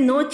9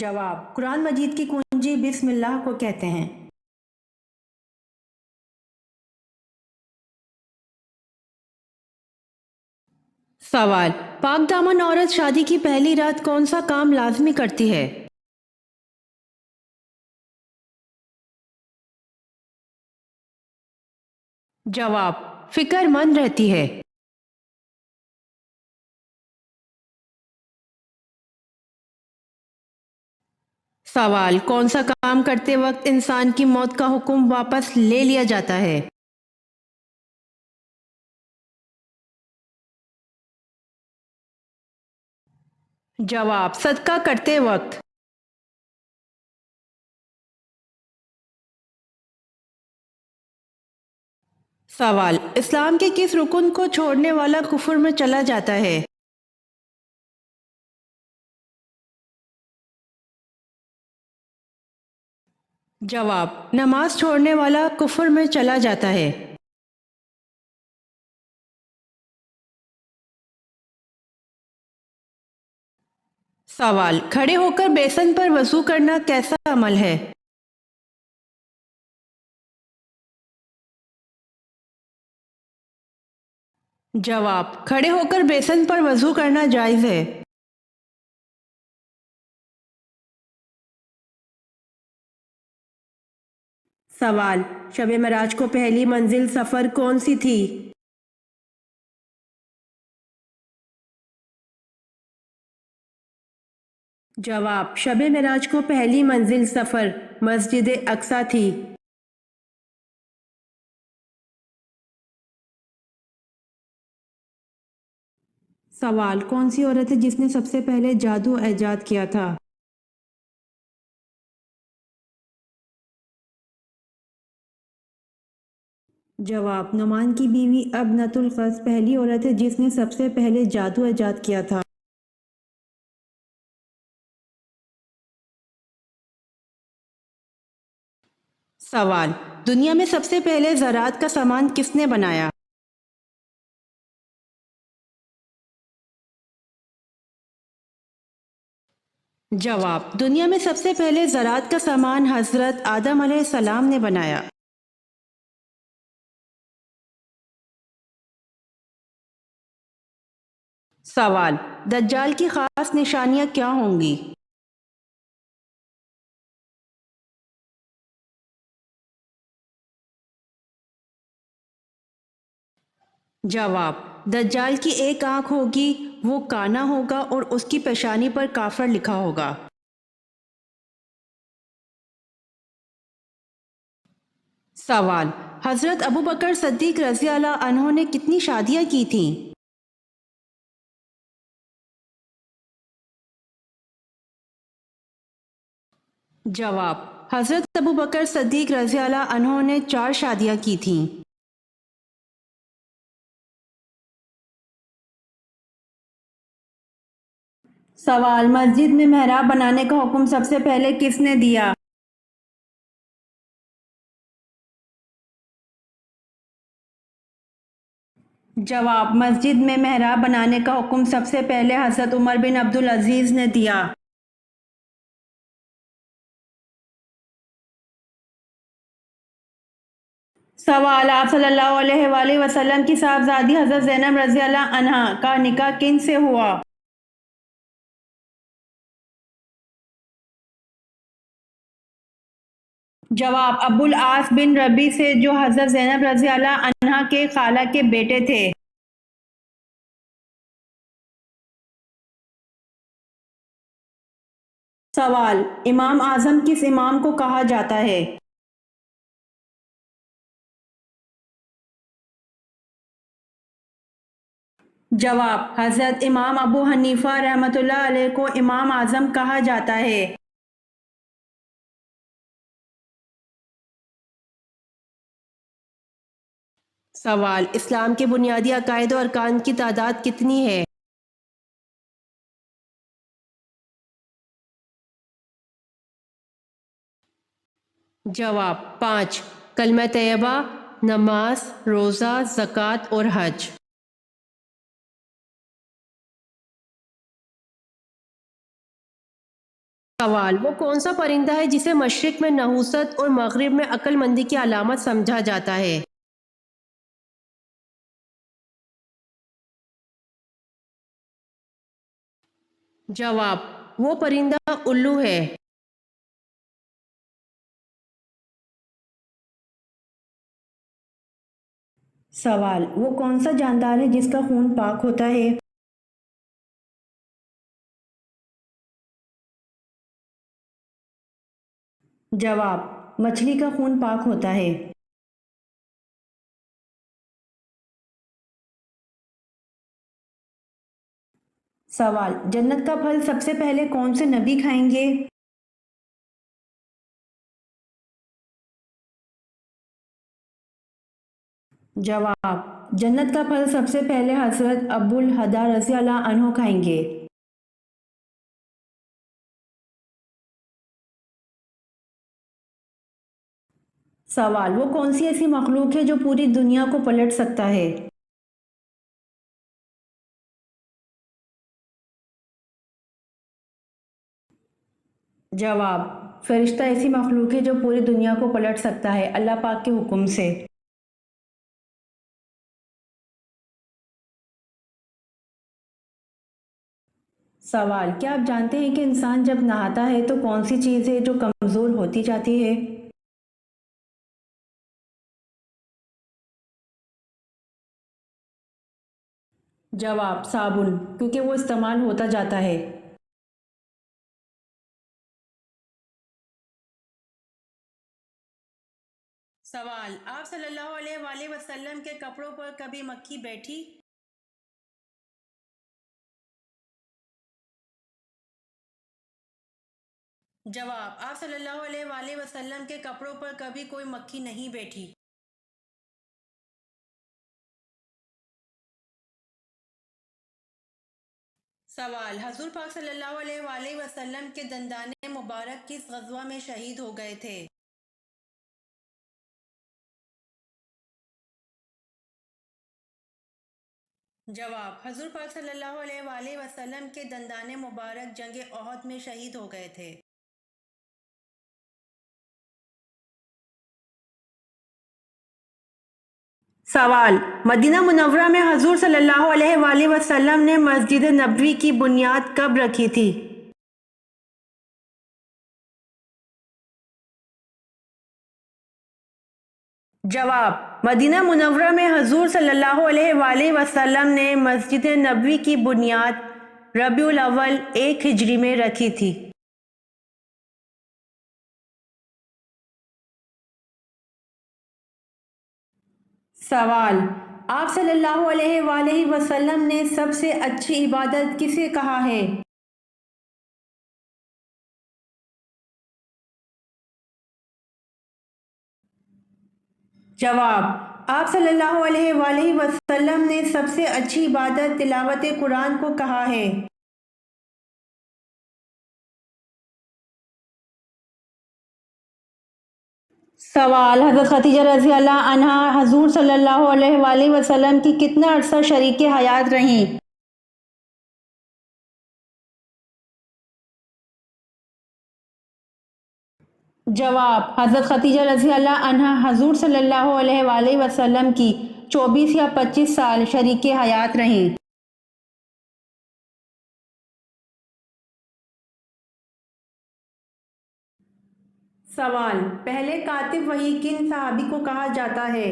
جواب: قرآن مجید کی کنجی بسم اللہ کو کہتے ہیں۔ سوال: پاک دامن عورت شادی کی پہلی رات کون سا کام لازمی کرتی ہے؟ جواب: فکر مند رہتی ہے۔ سوال: کون سا کام کرتے وقت انسان کی موت کا حکم واپس لے لیا جاتا ہے؟ جواب: صدقہ کرتے وقت۔ سوال: اسلام کے کس رکن کو چھوڑنے والا کفر میں چلا جاتا ہے؟ جواب: نماز چھوڑنے والا کفر میں چلا جاتا ہے۔ سوال: کھڑے ہو کر بیسن پر وضو کرنا کیسا عمل ہے؟ جواب: کھڑے ہو کر بیسن پر وضو کرنا جائز ہے۔ سوال: شب معراج کو پہلی منزل سفر کون سی تھی؟ جواب: شب معراج کو پہلی منزل سفر مسجد اقصی تھی۔ سوال: کون سی عورت ہے جس نے سب سے پہلے جادو ایجاد کیا تھا؟ جواب: نعمان کی بیوی ابنۃ القیس پہلی عورت ہے جس نے سب سے پہلے جادو ایجاد کیا تھا۔ سوال: دنیا میں سب سے پہلے زراعت کا سامان کس نے بنایا؟ جواب: دنیا میں سب سے پہلے زراعت کا سامان حضرت آدم علیہ السلام نے بنایا۔ سوال: دجال کی خاص نشانیاں کیا ہوں گی؟ جواب: دجال کی ایک آنکھ ہوگی، وہ کانا ہوگا اور اس کی پیشانی پر کافر لکھا ہوگا۔ سوال: حضرت ابوبکر صدیق رضی اللہ عنہ نے کتنی شادیاں کی تھیں؟ جواب: حضرت ابوبکر صدیق رضی اللہ عنہ نے 4 شادیاں کی تھیں۔ سوال: مسجد میں محراب بنانے کا حکم سب سے پہلے کس نے دیا؟ جواب: مسجد میں محراب بنانے کا حکم سب سے پہلے حضرت عمر بن عبدالعزیز نے دیا۔ سوال: آپ صلی اللہ علیہ وآلہ وسلم کی صاحبزادی حضرت زینب رضی اللہ عنہا کا نکاح کن سے ہوا؟ جواب: ابو العاص بن ربیع سے، جو حضرت زینب رضی اللہ عنہا کے خالہ کے بیٹے تھے۔ سوال: امام اعظم کس امام کو کہا جاتا ہے؟ جواب: حضرت امام ابو حنیفہ رحمۃ اللہ علیہ کو امام اعظم کہا جاتا ہے۔ سوال: اسلام کے بنیادی عقائد و ارکان کی تعداد کتنی ہے؟ جواب: 5: کلمہ طیبہ، نماز، روزہ، زکوٰۃ اور حج۔ سوال: وہ کون سا پرندہ ہے جسے مشرق میں نحوست اور مغرب میں عقل مندی کی علامت سمجھا جاتا ہے؟ جواب: وہ پرندہ الو ہے۔ سوال: وہ کون سا جاندار ہے جس کا خون پاک ہوتا ہے؟ جواب: مچھلی کا خون پاک ہوتا ہے۔ سوال: جنت کا پھل سب سے پہلے کون سے نبی کھائیں گے؟ جواب: جنت کا پھل سب سے پہلے حضرت ابو الہدا رضی اللہ عنہ کھائیں گے۔ سوال: وہ کون سی ایسی مخلوق ہے جو پوری دنیا کو پلٹ سکتا ہے؟ جواب: فرشتہ ایسی مخلوق ہے جو پوری دنیا کو پلٹ سکتا ہے اللہ پاک کے حکم سے۔ سوال: کیا آپ جانتے ہیں کہ انسان جب نہاتا ہے تو کون سی چیز ہے جو کمزور ہوتی جاتی ہے؟ جواب: صابن، کیونکہ وہ استعمال ہوتا جاتا ہے۔ سوال: آپ صلی اللہ علیہ وآلہ وسلم کے کپڑوں پر کبھی مکھی بیٹھی؟ جواب: آپ صلی اللہ علیہ وآلہ وسلم کے کپڑوں پر کبھی کوئی مکھی نہیں بیٹھی۔ سوال: حضور پاک صلی اللہ علیہ وآلہ وسلم کے دندان مبارک کس غزوہ میں شہید ہو گئے تھے؟ جواب: حضور پاک صلی اللہ علیہ وآلہ وسلم کے دندان مبارک جنگ احد میں شہید ہو گئے تھے۔ سوال: مدینہ منورہ میں حضور صلی اللہ علیہ وآلہ وسلم نے مسجد نبوی کی بنیاد کب رکھی تھی؟ جواب: مدینہ منورہ میں حضور صلی اللہ علیہ وآلہ وسلم نے مسجد نبوی کی بنیاد ربیع الاول 1 ہجری میں رکھی تھی۔ سوال: آپ صلی اللہ علیہ وآلہ وسلم نے سب سے اچھی عبادت کسے کہا ہے؟ جواب: آپ صلی اللہ علیہ وآلہ وسلم نے سب سے اچھی عبادت تلاوت قرآن کو کہا ہے۔ سوال: حضرت خدیجہ رضی اللہ عنہا حضور صلی اللہ علیہ وآلہ وسلم کی کتنا عرصہ شریک حیات رہیں؟ جواب: حضرت خدیجہ رضی اللہ عنہا حضور صلی اللہ علیہ وآلہ وسلم کی 24 یا 25 سال شریک حیات رہیں۔ سوال: پہلے کاتب وحی کن صحابی کو کہا جاتا ہے؟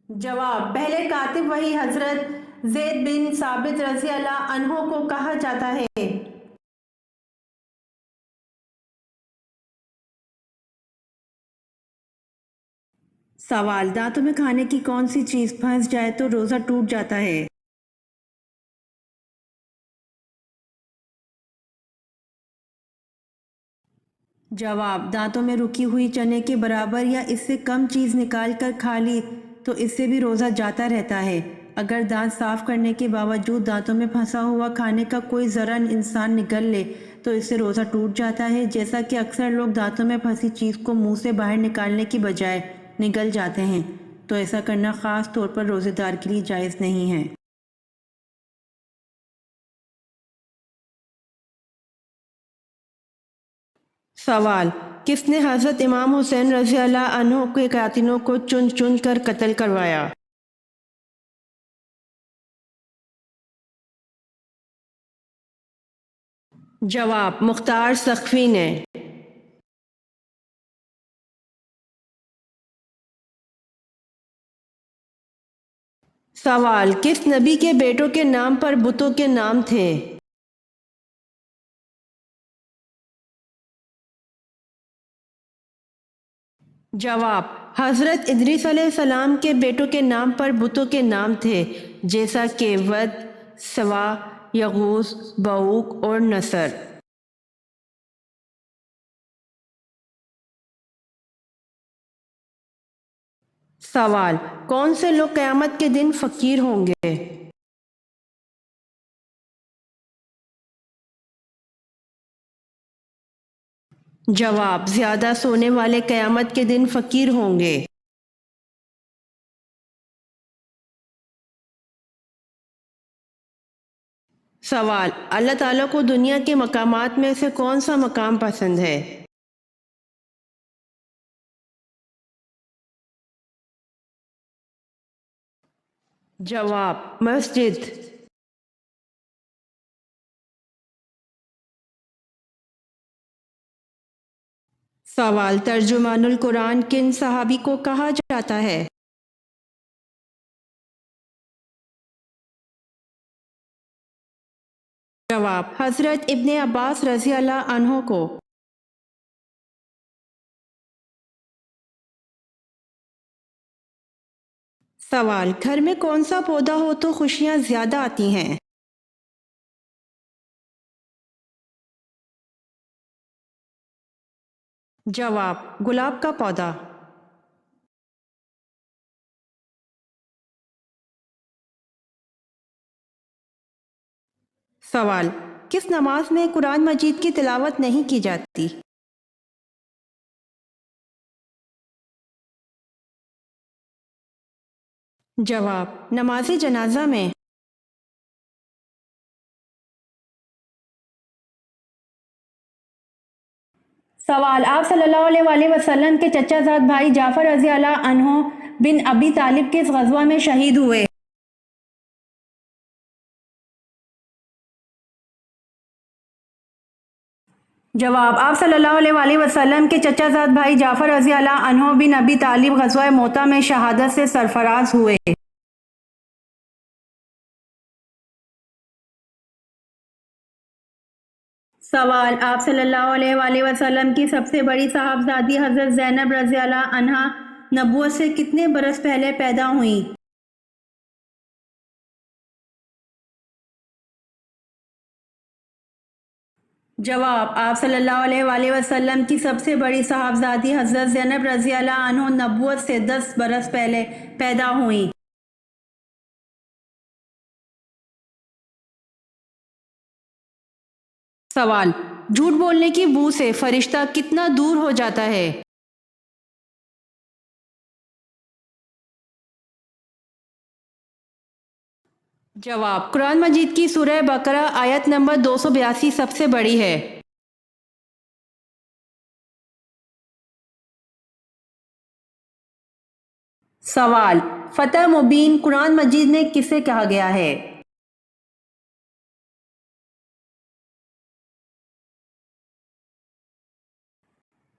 جواب: پہلے کاتب وحی حضرت زید بن ثابت رضی اللہ عنہ کو کہا جاتا ہے۔ سوال: دانتوں میں کھانے کی کون سی چیز پھنس جائے تو روزہ ٹوٹ جاتا ہے؟ جواب: دانتوں میں رکی ہوئی چنے کے برابر یا اس سے کم چیز نکال کر کھا لی تو اس سے بھی روزہ جاتا رہتا ہے۔ اگر دانت صاف کرنے کے باوجود دانتوں میں پھنسا ہوا کھانے کا کوئی ذرہ انسان نگل لے تو اس سے روزہ ٹوٹ جاتا ہے، جیسا کہ اکثر لوگ دانتوں میں پھنسی چیز کو منہ سے باہر نکالنے کی بجائے نگل جاتے ہیں۔ تو ایسا کرنا خاص طور پر روزے دار کے لیے جائز نہیں ہے۔ سوال: کس نے حضرت امام حسین رضی اللہ عنہ کے قاتلوں کو چن چن کر قتل کروایا؟ جواب: مختار سقفی نے۔ سوال: کس نبی کے بیٹوں کے نام پر بتوں کے نام تھے؟ جواب: حضرت ادریس علیہ السلام کے بیٹوں کے نام پر بتوں کے نام تھے، جیسا کہ ود، سوا، یغوث، بؤوق اور نصر۔ سوال: کون سے لوگ قیامت کے دن فقیر ہوں گے؟ جواب: زیادہ سونے والے قیامت کے دن فقیر ہوں گے۔ سوال: اللہ تعالیٰ کو دنیا کے مقامات میں سے کون سا مقام پسند ہے؟ جواب: مسجد۔ سوال: ترجمان القرآن کن صحابی کو کہا جاتا ہے؟ جواب: حضرت ابن عباس رضی اللہ عنہ کو۔ سوال: گھر میں کون سا پودا ہو تو خوشیاں زیادہ آتی ہیں؟ جواب: گلاب کا پودا۔ سوال: کس نماز میں قرآن مجید کی تلاوت نہیں کی جاتی؟ جواب: نماز جنازہ میں۔ سوال: آپ صلی اللہ علیہ وآلہ وسلم کے چچا زاد بھائی جعفر رضی اللہ عنہ بن ابی طالب کس غزوہ میں شہید ہوئے؟ جواب: آپ صلی اللہ علیہ وآلہ وسلم کے چچا زاد بھائی جعفر رضی اللہ عنہ بن ابی طالب غزوہ موتا میں شہادت سے سرفراز ہوئے۔ سوال: آپ صلی اللہ علیہ وآلہ وسلم کی سب سے بڑی صاحبزادی حضرت زینب رضی اللہ عنہا نبوت سے کتنے برس پہلے پیدا ہوئیں؟ جواب: آپ صلی اللہ علیہ وآلہ وسلم کی سب سے بڑی صاحبزادی حضرت زینب رضی اللہ عنہ نبوت سے 10 برس پہلے پیدا ہوئیں۔ سوال: جھوٹ بولنے کی بو سے فرشتہ کتنا دور ہو جاتا ہے؟ جواب: قرآن مجید کی سورہ بقرہ آیت نمبر 282 سب سے بڑی ہے۔ سوال: فتح مبین قرآن مجید میں کسے کہا گیا ہے؟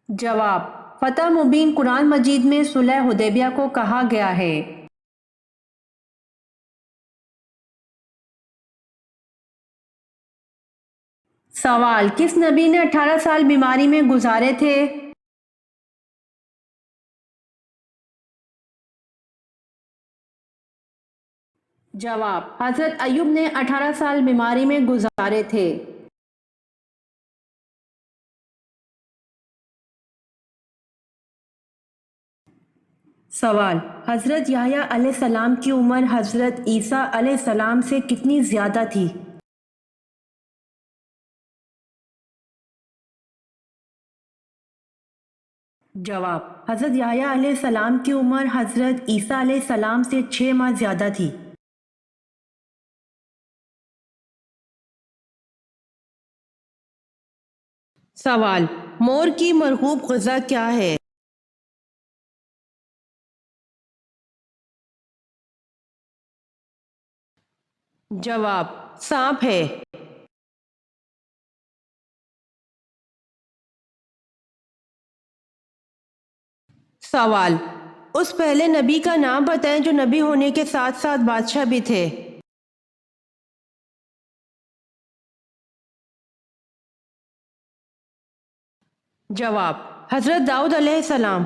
جواب: فتح مبین قرآن مجید میں صلح حدیبیہ کو کہا گیا ہے۔ سوال: کس نبی نے 18 سال بیماری میں گزارے تھے؟ جواب: حضرت ایوب نے 18 سال بیماری میں گزارے تھے۔ سوال: حضرت یحییٰ علیہ السلام کی عمر حضرت عیسیٰ علیہ السلام سے کتنی زیادہ تھی؟ جواب: حضرت یحییٰ علیہ السلام کی عمر حضرت عیسیٰ علیہ السلام سے 6 ماہ زیادہ تھی۔ سوال: مور کی مرغوب غذا کیا ہے؟ جواب: سانپ ہے۔ سوال: اس پہلے نبی کا نام بتائیں جو نبی ہونے کے ساتھ ساتھ بادشاہ بھی تھے۔ جواب: حضرت داؤد علیہ السلام۔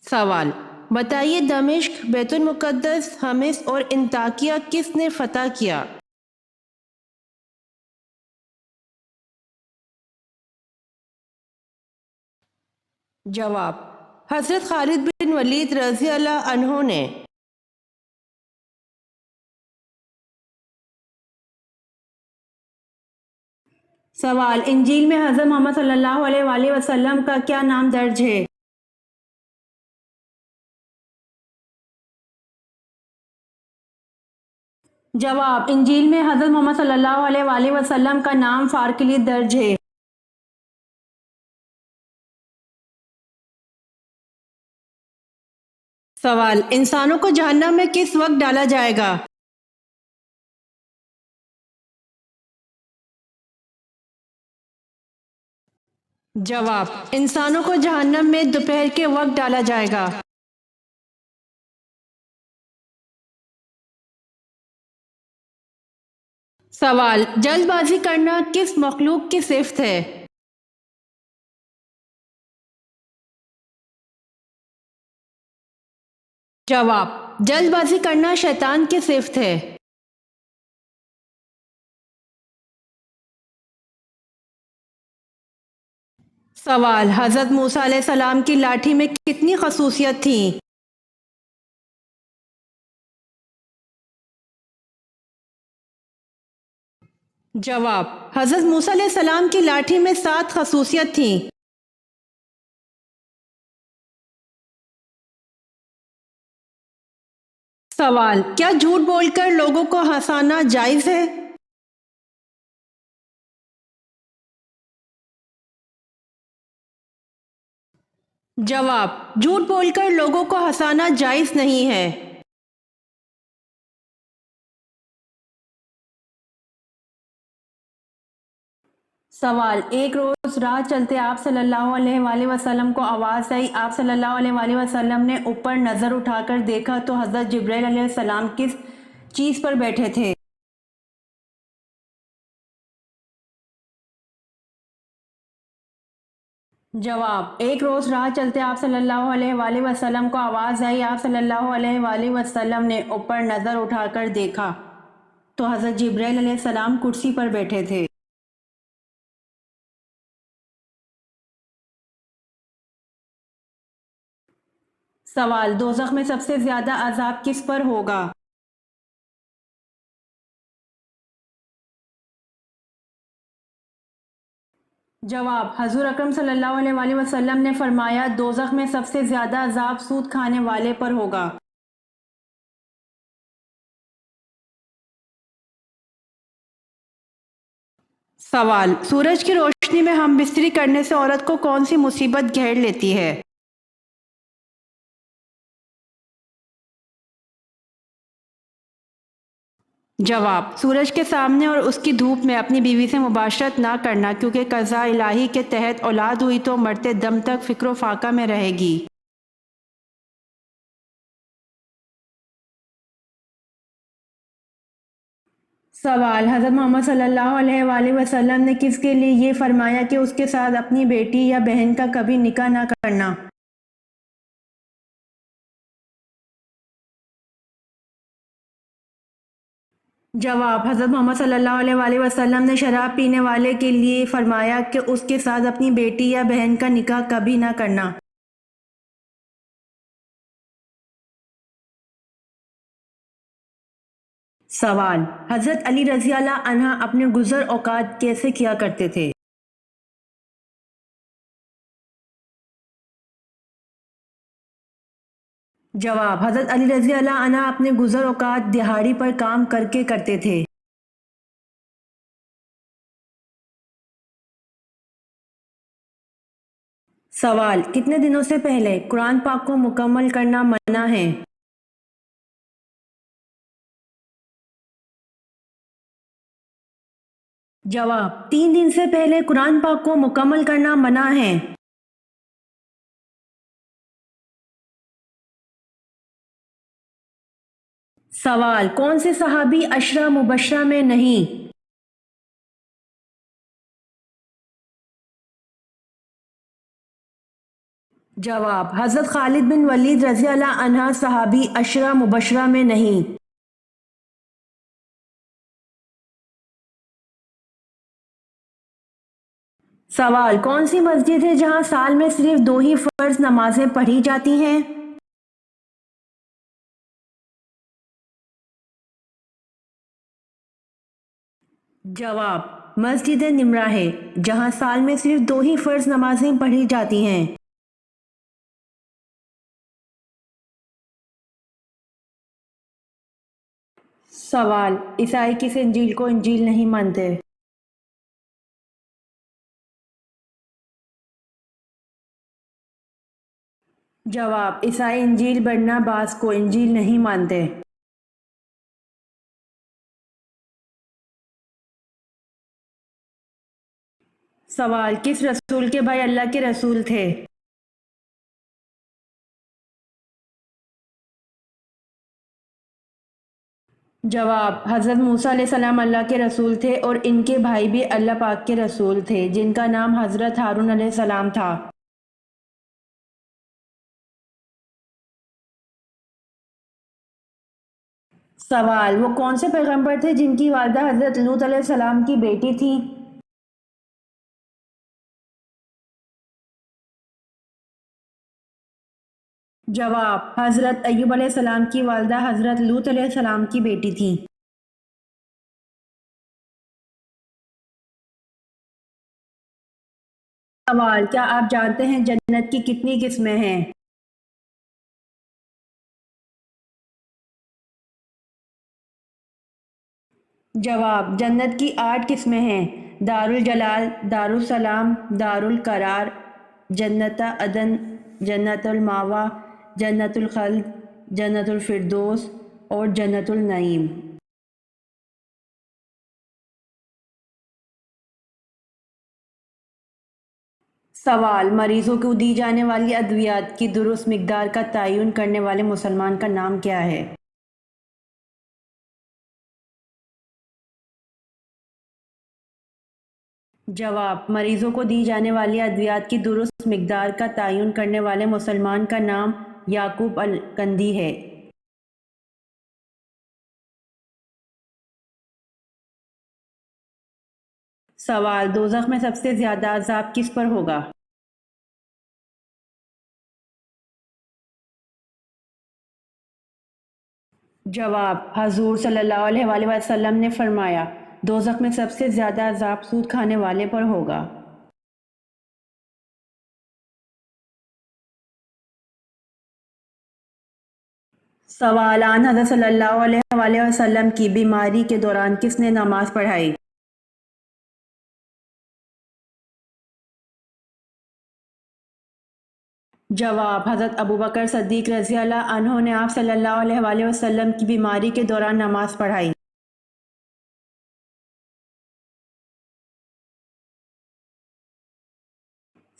سوال: بتائیے دمشق، بیت المقدس، حمص اور انطاکیہ کس نے فتح کیا؟ جواب: حضرت خالد بن ولید رضی اللہ عنہ نے۔ سوال: انجیل میں حضرت محمد صلی اللہ علیہ وآلہ وسلم کا کیا نام درج ہے؟ جواب: انجیل میں حضرت محمد صلی اللہ علیہ وآلہ وسلم کا نام فارکلی درج ہے۔ سوال: انسانوں کو جہنم میں کس وقت ڈالا جائے گا؟ جواب: انسانوں کو جہنم میں دوپہر کے وقت ڈالا جائے گا۔ سوال: جلد بازی کرنا کس مخلوق کی صفت ہے؟ جواب: جلد بازی کرنا شیطان کی صفت ہے۔ سوال: حضرت موسیٰ علیہ السلام کی لاٹھی میں کتنی خصوصیت تھیں؟ جواب: حضرت موسیٰ علیہ السلام کی لاٹھی میں 7 خصوصیت تھیں۔ سوال: کیا جھوٹ بول کر لوگوں کو ہنسانا جائز ہے؟ جواب: جھوٹ بول کر لوگوں کو ہنسانا جائز نہیں ہے۔ سوال: ایک روز راہ چلتے آپ صلی اللہ علیہ وآلہ وسلم کو آواز آئی۔ آپ صلی اللہ علیہ وآلہ وسلم نے اوپر نظر اٹھا کر دیکھا تو حضرت جبرائیل علیہ السلام کس چیز پر بیٹھے تھے؟ جواب: ایک روز راہ چلتے آپ صلی اللہ علیہ وآلہ وسلم کو آواز آئی۔ آپ صلی اللہ علیہ وآلہ وسلم نے اوپر نظر اٹھا کر دیکھا تو حضرت جبرائیل علیہ السلام کرسی پر بیٹھے تھے۔ سوال: دوزخ میں سب سے زیادہ عذاب کس پر ہوگا؟ جواب: حضور اکرم صلی اللہ علیہ وآلہ وسلم نے فرمایا دوزخ میں سب سے زیادہ عذاب سود کھانے والے پر ہوگا۔ سوال: سورج کی روشنی میں ہم بستری کرنے سے عورت کو کون سی مصیبت گھیر لیتی ہے؟ جواب: سورج کے سامنے اور اس کی دھوپ میں اپنی بیوی سے مباشرت نہ کرنا، کیونکہ قضاء الہی کے تحت اولاد ہوئی تو مرتے دم تک فکر و فاقہ میں رہے گی۔ سوال: حضرت محمد صلی اللہ علیہ وآلہ وسلم نے کس کے لیے یہ فرمایا کہ اس کے ساتھ اپنی بیٹی یا بہن کا کبھی نکاح نہ کرنا؟ جواب: حضرت محمد صلی اللہ علیہ وآلہ وسلم نے شراب پینے والے کے لیے فرمایا کہ اس کے ساتھ اپنی بیٹی یا بہن کا نکاح کبھی نہ کرنا۔ سوال: حضرت علی رضی اللہ عنہ اپنے گزر اوقات کیسے کیا کرتے تھے؟ جواب: حضرت علی رضی اللہ عنہ اپنے گزر اوقات دہاڑی پر کام کر کے کرتے تھے۔ سوال: کتنے دنوں سے پہلے قرآن پاک کو مکمل کرنا منع ہے؟ جواب: 3 دن سے پہلے قرآن پاک کو مکمل کرنا منع ہے۔ سوال: کون سے صحابی عشرہ مبشرہ میں نہیں؟ جواب: حضرت خالد بن ولید رضی اللہ عنہ صحابی عشرہ مبشرہ میں نہیں۔ سوال: کون سی مسجد ہے جہاں سال میں صرف 2 ہی فرض نمازیں پڑھی جاتی ہیں؟ جواب: مسجد نمرہ ہے، جہاں سال میں صرف 2 ہی فرض نمازیں پڑھی جاتی ہیں۔ سوال: عیسائی کس انجیل کو انجیل نہیں مانتے؟ جواب: عیسائی انجیل برناباس کو انجیل نہیں مانتے۔ سوال: کس رسول کے بھائی اللہ کے رسول تھے؟ جواب: حضرت موسیٰ علیہ السلام اللہ کے رسول تھے اور ان کے بھائی بھی اللہ پاک کے رسول تھے، جن کا نام حضرت ہارون علیہ السلام تھا۔ سوال: وہ کون سے پیغمبر تھے جن کی والدہ حضرت لوط علیہ السلام کی بیٹی تھی؟ جواب: حضرت ایوب علیہ السلام کی والدہ حضرت لوط علیہ السلام کی بیٹی تھی۔ سوال: کیا آپ جانتے ہیں جنت کی کتنی قسمیں ہیں؟ جواب: جنت کی 8 قسمیں ہیں: دارالجلال، دارالسلام، دارالقرار، جنت عدن، جنت المأویٰ، جنت الخلد، جنت الفردوس اور جنت النعیم۔ سوال: مریضوں کو دی جانے والی ادویات کی درست مقدار کا تعین کرنے والے مسلمان کا نام کیا ہے؟ جواب: مریضوں کو دی جانے والی ادویات کی درست مقدار کا تعین کرنے والے مسلمان کا نام یعقوب الکندی ہے۔ سوال: دوزخ میں سب سے زیادہ عذاب کس پر ہوگا؟ جواب: حضور صلی اللہ علیہ وآلہ وسلم نے فرمایا، دوزخ میں سب سے زیادہ عذاب سود کھانے والے پر ہوگا۔ سوال: آن حضرت صلی اللہ علیہ وآلہ وسلم کی بیماری کے دوران کس نے نماز پڑھائی؟ جواب: حضرت ابوبکر صدیق رضی اللہ عنہ نے آپ صلی اللہ علیہ وآلہ وسلم کی بیماری کے دوران نماز پڑھائی۔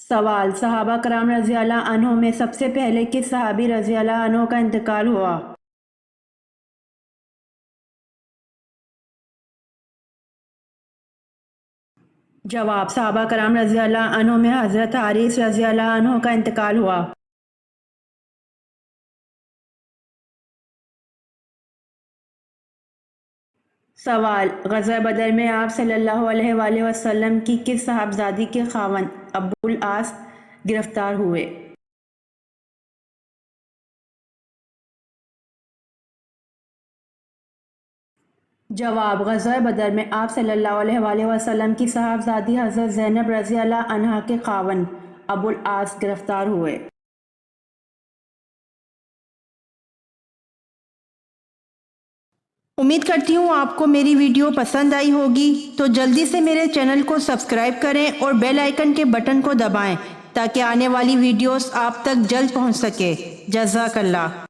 سوال: صحابہ کرام رضی اللہ عنہ میں سب سے پہلے کس صحابی رضی اللہ عنہ کا انتقال ہوا؟ جواب: صحابہ کرام رضی اللہ عنہ میں حضرت حارث رضی اللہ عنہ کا انتقال ہوا۔ سوال: غزوہ بدر میں آپ صلی اللہ علیہ وآلہ وسلم کی کس صاحبزادی کے خاوند ابو العاص گرفتار ہوئے؟ جواب: غزوہ بدر میں آپ صلی اللہ علیہ وآلہ وسلم کی صاحبزادی حضرت زینب رضی اللہ عنہا کے خاوند ابو العاص گرفتار ہوئے۔ امید کرتی ہوں آپ کو میری ویڈیو پسند آئی ہوگی، تو جلدی سے میرے چینل کو سبسکرائب کریں اور بیل آئیکن کے بٹن کو دبائیں تاکہ آنے والی ویڈیوز آپ تک جلد پہنچ سکے۔ جزاک اللہ۔